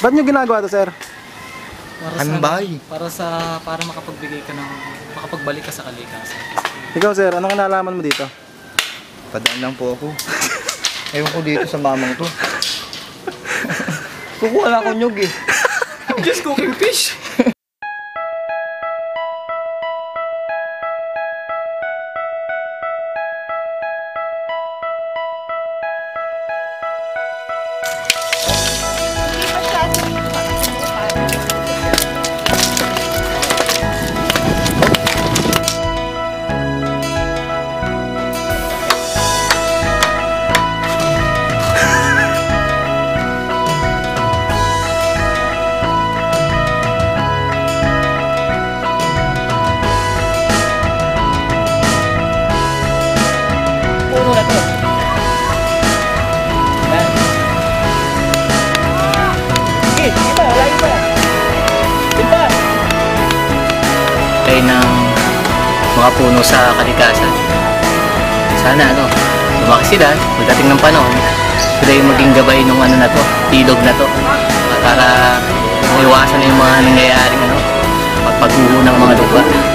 Ba't nyo ginagawa to, sir? Para makapagbalik ka sa kalikasan. Ikaw, sir, anong kinalaman mo dito? Padaan lang po ako. Ewan ko dito sa mamang to. Kukuha na akong nyug eh. I'm just cooking fish. Ng mga puno sa kalikasan. Sana lumaki sila pagdating ng panahon, sila yung maging gabay ng na to, ilog na to, para maiwasan yung mga nangyayaring pagguho ng mga lupa.